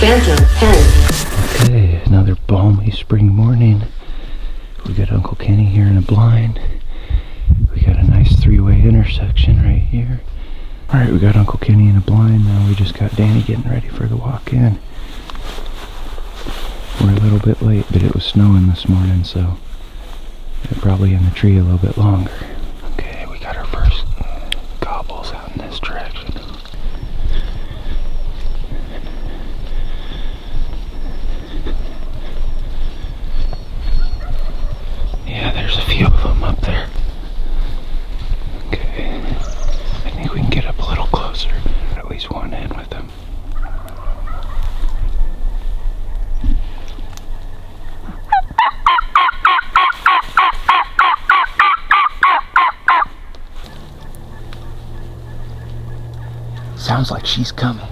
Phantom 10. Okay, another balmy spring morning. We got Uncle Kenny here in a blind. We got a nice three-way intersection right here. Alright, we got Uncle Kenny in a blind. Now we just got Danny getting ready for the walk-in. We're a little bit late, but it was snowing this morning, so they're probably in the tree a little bit longer. Okay, we got our first gobbles out in this direction. Yeah, there's a few of them up there. Okay, I think we can get up a little closer. At least one in with them. Sounds like she's coming.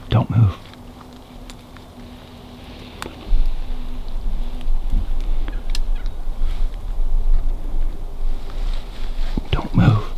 Don't move. Don't move.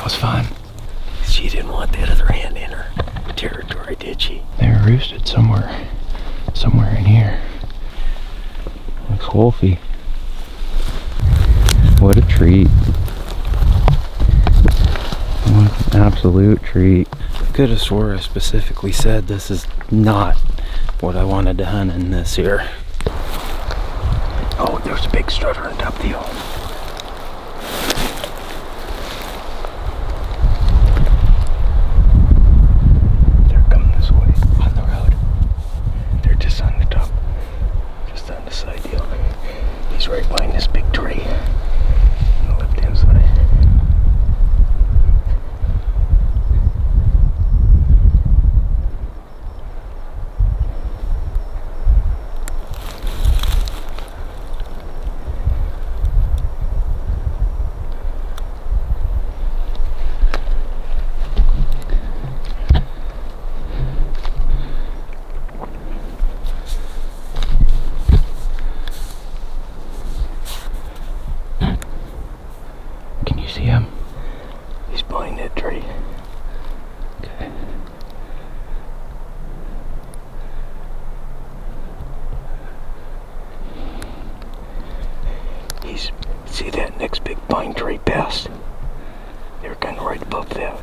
Was fun. She didn't want that other hand in her territory, did she? They were roosted somewhere in here. Looks wolfy. What a treat. What an absolute treat. I could have swore I specifically said this is not what I wanted to hunt in this here. Oh, there's a big strutter on top of the hill. Right behind this big tree on the left hand side. See that next big pine tree past? They're kind of right above that.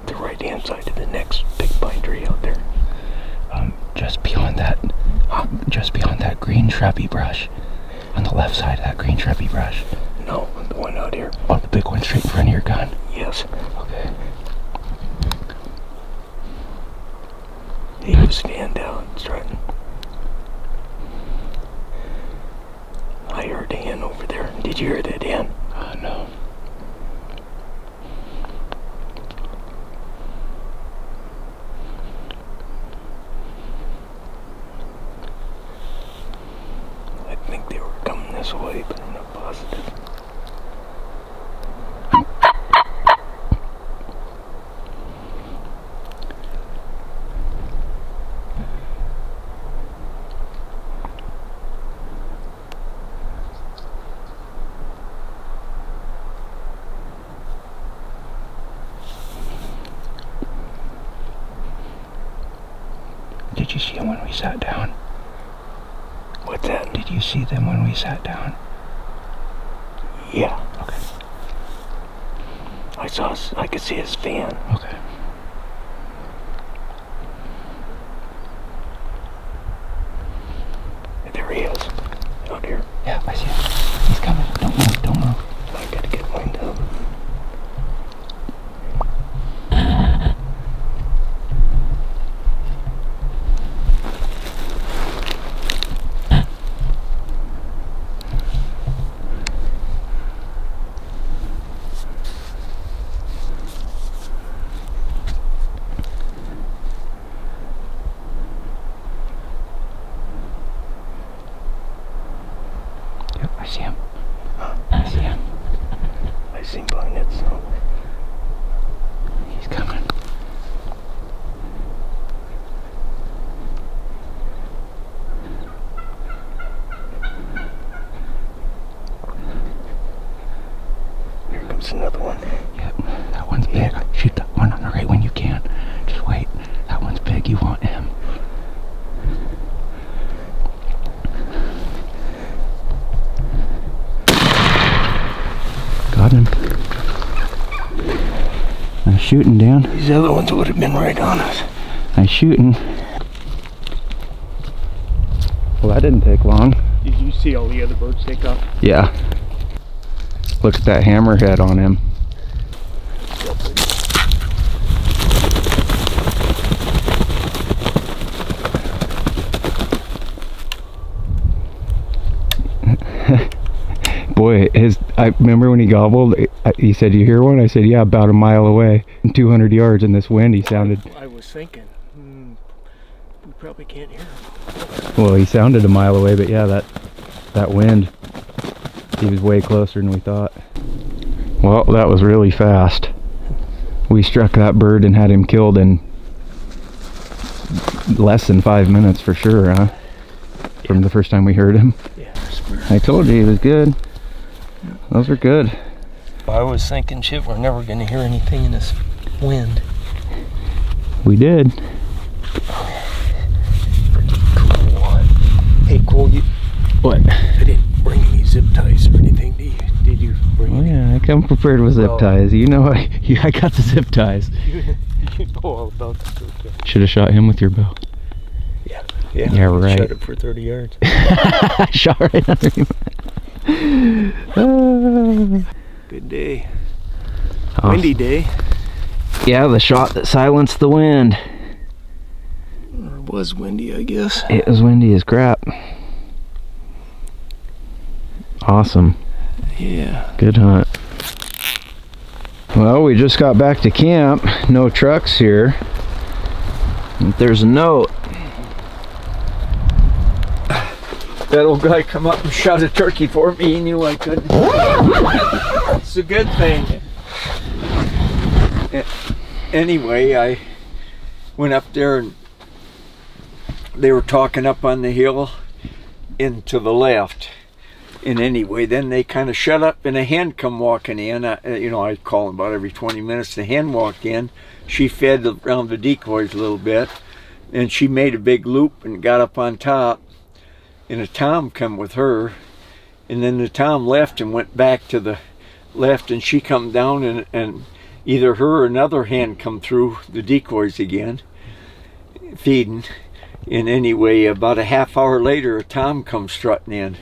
The right hand side of the next big pine tree out there. Just beyond that green shrubby brush. On the left side of that green shrubby brush. No, the one out here. Oh, the big one straight in front of your gun. Yes. Okay. He was stand down, strutting. I heard a hen over there. Did you hear that hen? No. I think they were coming this way, but I'm not positive. Did you see them when we sat down? What's that? Did you see them when we sat down? Yeah, Okay. I could see his fan. Okay. There he is, out here. Yeah, I see him. He's coming. Don't move, don't move. I gotta get lined up. Yep, I see him. I see him. I seen behind it, so. He's coming. Here comes another one. Yep, that one's big. Shoot that one on the right when you can. Just wait. That one's big. You want him. Got him. I'm shooting, Dan. These other ones would have been right on us. I'm shooting. Well, that didn't take long. Did you see all the other birds take off? Yeah. Look at that hammerhead on him. Boy, I remember when he gobbled, he said, "You hear one?" I said, "Yeah, about a mile away, 200 yards in this wind." He sounded, I was thinking, we probably can't hear him. well, he sounded a mile away, but yeah, that wind, he was way closer than we thought. Well, that was really fast. We struck that bird and had him killed in less than 5 minutes for sure, huh? From the first time we heard him. Yeah, I told you he was good. Those are good. I was thinking, shit, we're never gonna hear anything in this wind. We did. Pretty cool. Hey, Cole, What? I didn't bring any zip ties or anything, did you bring Oh any? yeah, I come prepared with zip Well- ties. You know, I got the zip ties. You know all about the okay. Should have shot him with your bow. Yeah, right. Shot it for 30 yards. Shot right under him. Good day. Awesome. Windy day. Yeah, the shot that silenced the wind. Or it was windy, I guess. It was windy as crap. Awesome. Yeah. Good hunt. Well, we just got back to camp. No trucks here. There's a note. That old guy come up and shot a turkey for me. He knew I couldn't. It's a good thing. Anyway, I went up there and they were talking up on the hill into the left. And anyway, then they kind of shut up and a hen come walking in. I call them about every 20 minutes. The hen walked in. She fed around the decoys a little bit. And she made a big loop and got up on top. And a tom come with her, And then the tom left and went back to the left, and she come down, and either her or another hen come through the decoys again, feeding. And anyway, about a half hour later, a tom come strutting in.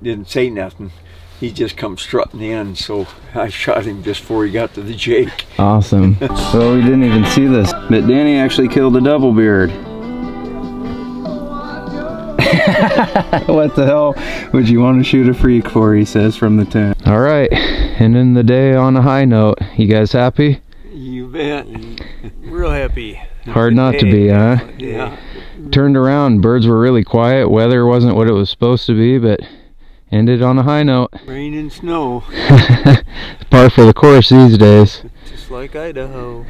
Didn't say nothing. He just come strutting in, so I shot him just before he got to the Jake. Awesome. Well, we didn't even see this, but Danny actually killed a double beard. What the hell would you want to shoot a freak for, he says from the tent. All right, ending the day on a high note. You guys happy? You bet. Real happy. Hard not to be, huh? Yeah. Turned around, birds were really quiet, weather wasn't what it was supposed to be, but ended on a high note. Rain and snow, Par for the course these days. just like Idaho.